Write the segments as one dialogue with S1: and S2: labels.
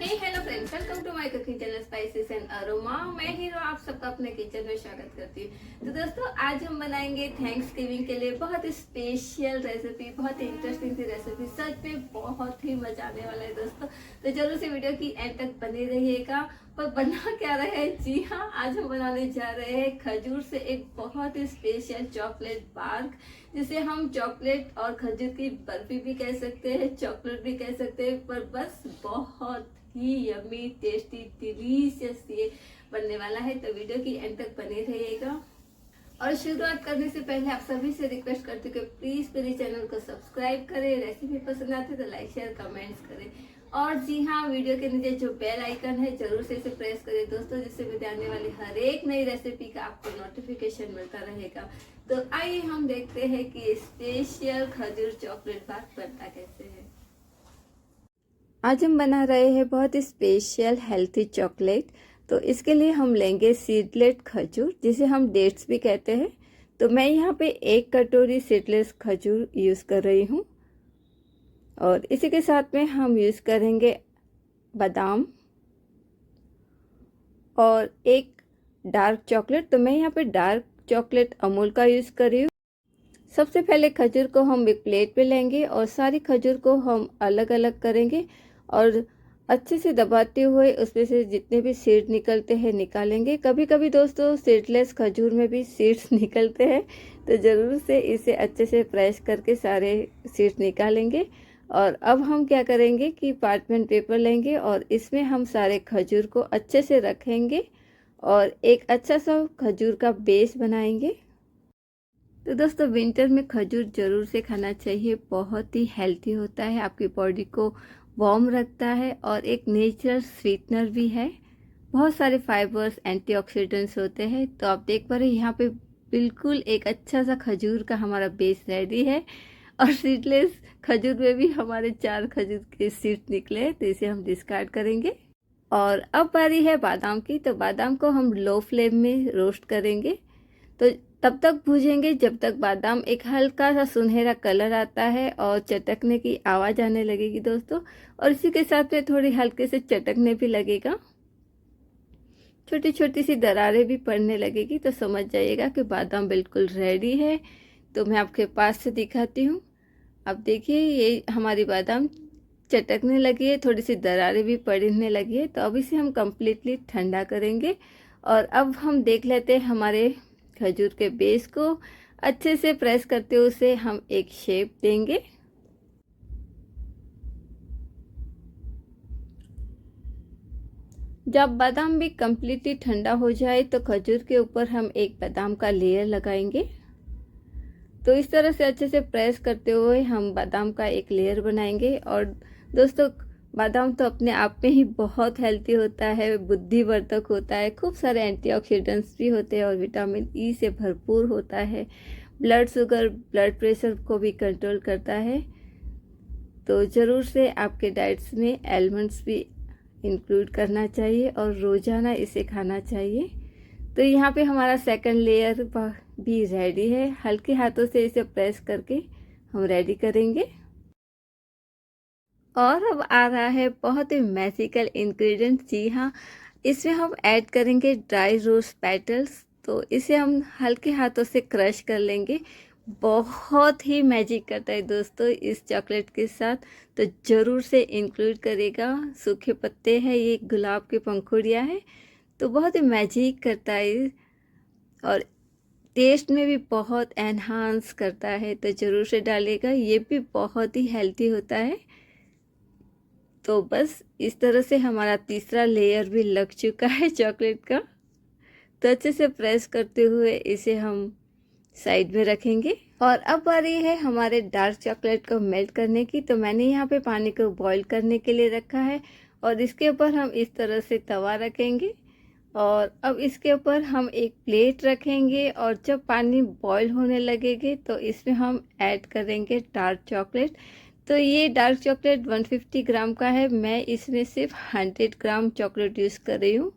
S1: Hey hello friends, welcome to my cooking channel spices and aroma. मैं हीरो आप सबका अपने किचन में स्वागत करती हूँ। तो दोस्तों, आज हम बनाएंगे थैंक्सगिविंग के लिए बहुत ही स्पेशल रेसिपी, बहुत ही इंटरेस्टिंग सी रेसिपी। सच में बहुत ही मजा आने वाला है दोस्तों। तो जरूर से वीडियो की एंड तक बने रहिएगा। पर बना क्या रहे हैं? जी हाँ, आज हम बनाने जा रहे हैं खजूर से एक बहुत ही स्पेशल चॉकलेट बार्क, जिसे हम चॉकलेट और खजूर की बर्फी भी कह सकते हैं, चॉकलेट भी कह सकते हैं। पर बस बहुत ही यम्मी, टेस्टी, डिलीशियस ये बनने वाला है। तो वीडियो की एंड तक बने रहिएगा। और शुरुआत करने से पहले आप सभी से रिक्वेस्ट करती हूँ कि प्लीज मेरे चैनल को सब्सक्राइब करें, रेसिपी पसंद आती है तो लाइक शेयर कमेंट्स करें। और जी हाँ, वीडियो के नीचे जो बेल आइकन है जरूर से इसे प्रेस करें दोस्तों, जिससे मुझे आने वाली हर एक नई रेसिपी का आपको नोटिफिकेशन मिलता रहेगा। तो आइए हम देखते हैं कि स्पेशल खजूर चॉकलेट बार बनता कैसे है। आज हम बना रहे हैं बहुत ही स्पेशल हेल्थी चॉकलेट। तो इसके लिए हम लेंगे सीडलेस खजूर, जिसे हम डेट्स भी कहते हैं। तो मैं यहाँ पे 1 कटोरी सीडलेस खजूर यूज़ कर रही हूँ। और इसी के साथ में हम यूज़ करेंगे बादाम और एक डार्क चॉकलेट। तो मैं यहाँ पे डार्क चॉकलेट अमूल का यूज़ कर रही हूँ। सबसे पहले खजूर को हम एक प्लेट पे लेंगे और सारी खजूर को हम अलग अलग करेंगे और अच्छे से दबाते हुए उसमें से जितने भी सीड निकलते हैं निकालेंगे। कभी कभी दोस्तों सीडलेस खजूर में भी सीड्स निकलते हैं, तो ज़रूर से इसे अच्छे से प्रेस करके सारे सीड्स निकालेंगे। और अब हम क्या करेंगे कि पार्चमेंट पेपर लेंगे और इसमें हम सारे खजूर को अच्छे से रखेंगे और एक अच्छा सा खजूर का बेस बनाएंगे। तो दोस्तों, विंटर में खजूर ज़रूर से खाना चाहिए। बहुत ही हेल्थी होता है, आपकी बॉडी को वार्म रखता है और एक नेचुरल स्वीटनर भी है। बहुत सारे फाइबर्स, एंटीऑक्सीडेंट्स होते हैं। तो आप देख पा रहे हैं यहाँ पे बिल्कुल एक अच्छा सा खजूर का हमारा बेस रेडी है। और सीडलेस खजूर में भी हमारे 4 खजूर के सीड्स निकले, तो इसे हम डिस्कार्ड करेंगे। और अब बारी है बादाम की। तो बादाम को हम लो फ्लेम में रोस्ट करेंगे। तो तब तक भूजेंगे जब तक बादाम एक हल्का सा सुनहरा कलर आता है और चटकने की आवाज़ आने लगेगी दोस्तों। और इसी के साथ में थोड़ी हल्के से चटकने भी लगेगा, छोटी छोटी सी दरारें भी पड़ने लगेगी। तो समझ जाइएगा कि बादाम बिल्कुल रेडी है। तो मैं आपके पास से दिखाती हूँ। अब देखिए, ये हमारी बादाम चटकने लगी है, थोड़ी सी दरारें भी पड़ने लगी है। तो अब इसे हम कम्प्लीटली ठंडा करेंगे। और अब हम देख लेते हैं हमारे खजूर के बेस को अच्छे से प्रेस करते हुए उसे हम एक शेप देंगे। जब बादाम भी कम्प्लीटली ठंडा हो जाए तो खजूर के ऊपर हम एक बादाम का लेयर लगाएंगे। तो इस तरह से अच्छे से प्रेस करते हुए हम बादाम का एक लेयर बनाएंगे। और दोस्तों, बादाम तो अपने आप में ही बहुत हेल्दी होता है, बुद्धिवर्धक होता है, खूब सारे एंटीऑक्सीडेंट्स भी होते हैं और विटामिन ई से भरपूर होता है। ब्लड शुगर, ब्लड प्रेशर को भी कंट्रोल करता है। तो ज़रूर से आपके डाइट्स में एलमंड्स भी इंक्लूड करना चाहिए और रोज़ाना इसे खाना चाहिए। तो यहाँ पे हमारा सेकंड लेयर भी रेडी है। हल्के हाथों से इसे प्रेस करके हम रेडी करेंगे। और अब आ रहा है बहुत ही मैजिकल इंग्रेडिएंट। जी हाँ, इसमें हम ऐड करेंगे ड्राई रोज पेटल्स। तो इसे हम हल्के हाथों से क्रश कर लेंगे। बहुत ही मैजिक करता है दोस्तों इस चॉकलेट के साथ। तो ज़रूर से इंक्लूड करेगा। सूखे पत्ते हैं, ये गुलाब की पंखुड़ियाँ हैं, तो बहुत ही मैजिक करता है और टेस्ट में भी बहुत एनहांस करता है। तो ज़रूर से डालेगा, ये भी बहुत ही हेल्थी होता है। तो बस इस तरह से हमारा तीसरा लेयर भी लग चुका है चॉकलेट का। तो अच्छे से प्रेस करते हुए इसे हम साइड में रखेंगे। और अब बारी है हमारे डार्क चॉकलेट को मेल्ट करने की। तो मैंने यहाँ पे पानी को बॉईल करने के लिए रखा है और इसके ऊपर हम इस तरह से तवा रखेंगे। और अब इसके ऊपर हम एक प्लेट रखेंगे और जब पानी बॉईल होने लगेगी तो इसमें हम ऐड करेंगे डार्क चॉकलेट। तो ये डार्क चॉकलेट 150 ग्राम का है। मैं इसमें सिर्फ 100 ग्राम चॉकलेट यूज़ कर रही हूँ।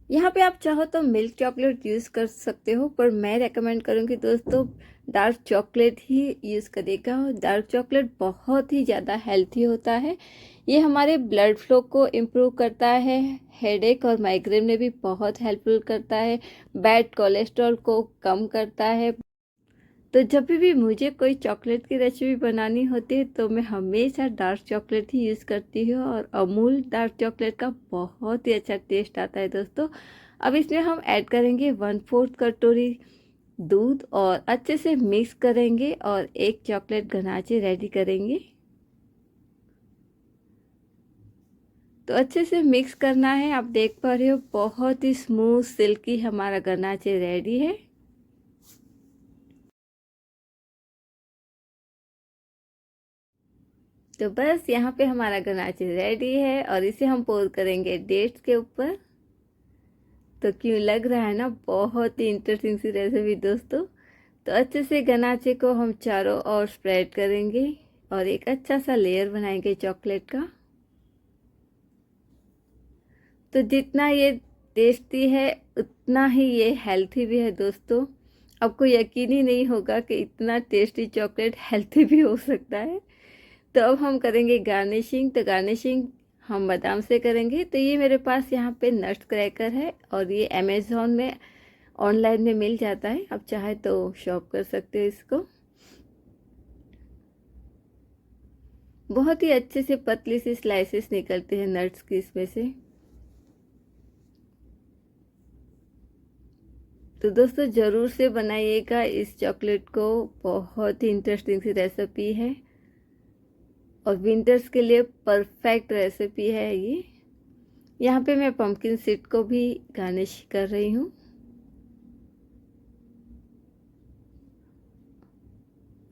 S1: यहाँ पे आप चाहो तो मिल्क चॉकलेट यूज़ कर सकते हो, पर मैं रेकमेंड करूँगी दोस्तों डार्क चॉकलेट ही यूज़ करेगा। डार्क चॉकलेट बहुत ही ज़्यादा हेल्थी होता है। ये हमारे ब्लड फ्लो को इम्प्रूव करता है, हेडेक और माइग्रेन में भी बहुत हेल्पफुल करता है, बैड कोलेस्ट्रॉल को कम करता है। तो जब भी मुझे कोई चॉकलेट की रेसिपी बनानी होती है तो मैं हमेशा डार्क चॉकलेट ही यूज़ करती हूँ, और अमूल डार्क चॉकलेट का बहुत ही अच्छा टेस्ट आता है दोस्तों। अब इसमें हम ऐड करेंगे 1/4 कटोरी दूध और अच्छे से मिक्स करेंगे और एक चॉकलेट गनाचे रेडी करेंगे। तो अच्छे से मिक्स करना है। आप देख पा रहे हो बहुत ही स्मूथ सिल्की हमारा गनाचे रेडी है। तो बस यहाँ पे हमारा गनाचे रेडी है और इसे हम पोर करेंगे डेट्स के ऊपर। तो क्यों लग रहा है ना बहुत ही इंटरेस्टिंग सी रेसिपी दोस्तों। तो अच्छे से गनाचे को हम चारों ओर स्प्रेड करेंगे और एक अच्छा सा लेयर बनाएंगे चॉकलेट का। तो जितना ये टेस्टी है उतना ही ये हेल्थी भी है दोस्तों। आपको यकीन ही नहीं होगा कि इतना टेस्टी चॉकलेट हेल्थी भी हो सकता है। तो अब हम करेंगे गार्निशिंग। तो गार्निशिंग हम बादाम से करेंगे। तो ये मेरे पास यहाँ पे नट्स क्रैकर है और ये अमेज़ॉन में ऑनलाइन में मिल जाता है, आप चाहे तो शॉप कर सकते हो इसको। बहुत ही अच्छे से पतली सी स्लाइसेस निकलते हैं नट्स की इसमें से। तो दोस्तों ज़रूर से बनाइएगा इस चॉकलेट को, बहुत ही इंटरेस्टिंग सी रेसिपी है और विंटर्स के लिए परफेक्ट रेसिपी है ये। यहाँ पे मैं पंपकिन सीड को भी गार्निश कर रही हूँ।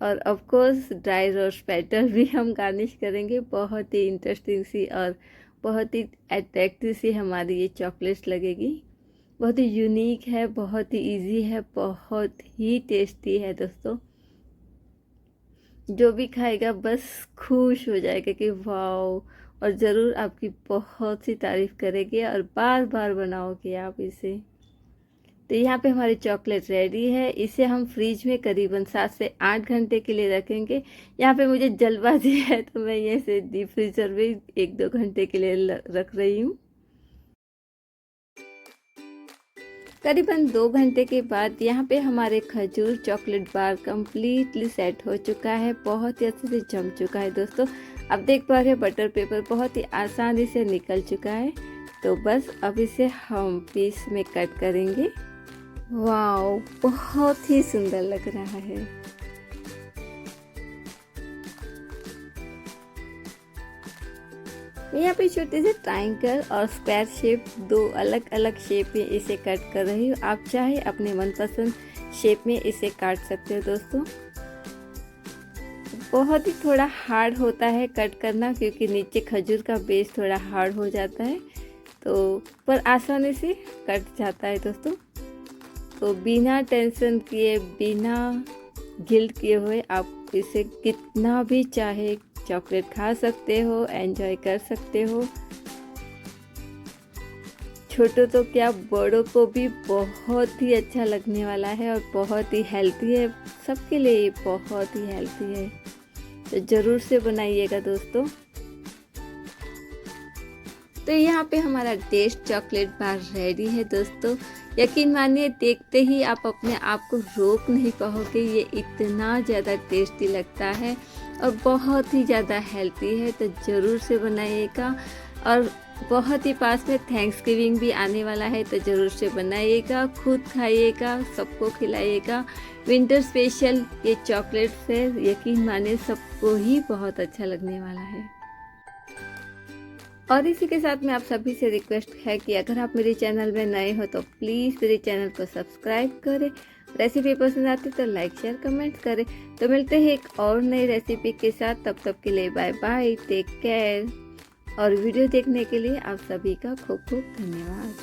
S1: और of course dry rose petal भी हम गार्निश करेंगे। बहुत ही इंटरेस्टिंग सी और बहुत ही अट्रैक्टिव सी हमारी ये चॉकलेट्स लगेगी। बहुत ही यूनिक है, बहुत ही इजी है, बहुत ही टेस्टी है दोस्तों। जो भी खाएगा बस खुश हो जाएगा कि वाओ, और ज़रूर आपकी बहुत सी तारीफ़ करेंगे और बार बार बनाओगे आप इसे। तो यहाँ पे हमारी चॉकलेट रेडी है। इसे हम फ्रिज में करीबन 7 से 8 घंटे के लिए रखेंगे। यहाँ पे मुझे जल्दबाजी है तो मैं ये से डीप फ्रीजर में 1-2 घंटे के लिए रख रही हूँ। करीबन 2 घंटे के बाद यहाँ पे हमारे खजूर चॉकलेट बार कम्प्लीटली सेट हो चुका है, बहुत ही अच्छे से जम चुका है दोस्तों। अब देख पा रहे हैं बटर पेपर बहुत ही आसानी से निकल चुका है। तो बस अब इसे हम पीस में कट करेंगे। वाओ, बहुत ही सुंदर लग रहा है। मैं यहाँ पे छोटे से ट्रायंगल और स्क्वायर शेप, दो अलग अलग शेप में इसे कट कर रही हूँ। आप चाहे अपने मनपसंद शेप में इसे काट सकते हो दोस्तों। बहुत ही थोड़ा हार्ड होता है कट करना, क्योंकि नीचे खजूर का बेस थोड़ा हार्ड हो जाता है, तो पर आसानी से कट जाता है दोस्तों। तो बिना टेंशन किए, बिना गिल्ट किए हुए आप इसे कितना भी चाहे चॉकलेट खा सकते हो, एंजॉय कर सकते हो। छोटों तो क्या, बड़ों को भी बहुत ही अच्छा लगने वाला है और बहुत ही हेल्थी है। सबके लिए ये बहुत ही हेल्थी है, तो ज़रूर से बनाइएगा दोस्तों। तो यहाँ पे हमारा टेस्ट चॉकलेट बार रेडी है दोस्तों। यकीन मानिए, देखते ही आप अपने आप को रोक नहीं पाओगे। ये इतना ज़्यादा टेस्टी लगता है और बहुत ही ज़्यादा हेल्थी है, तो ज़रूर से बनाइएगा। और बहुत ही पास में थैंक्सगिविंग भी आने वाला है, तो ज़रूर से बनाइएगा, खुद खाइएगा, सबको खिलाइएगा। विंटर स्पेशल ये चॉकलेट है, यकीन मानिए सबको ही बहुत अच्छा लगने वाला है। और इसी के साथ में आप सभी से रिक्वेस्ट है कि अगर आप मेरे चैनल में नए हो तो प्लीज़ मेरे चैनल को सब्सक्राइब करें। रेसिपी पसंद आती तो लाइक शेयर कमेंट करें। तो मिलते हैं एक और नई रेसिपी के साथ, तब तक के लिए बाय बाय, टेक केयर। और वीडियो देखने के लिए आप सभी का खूब खूब धन्यवाद।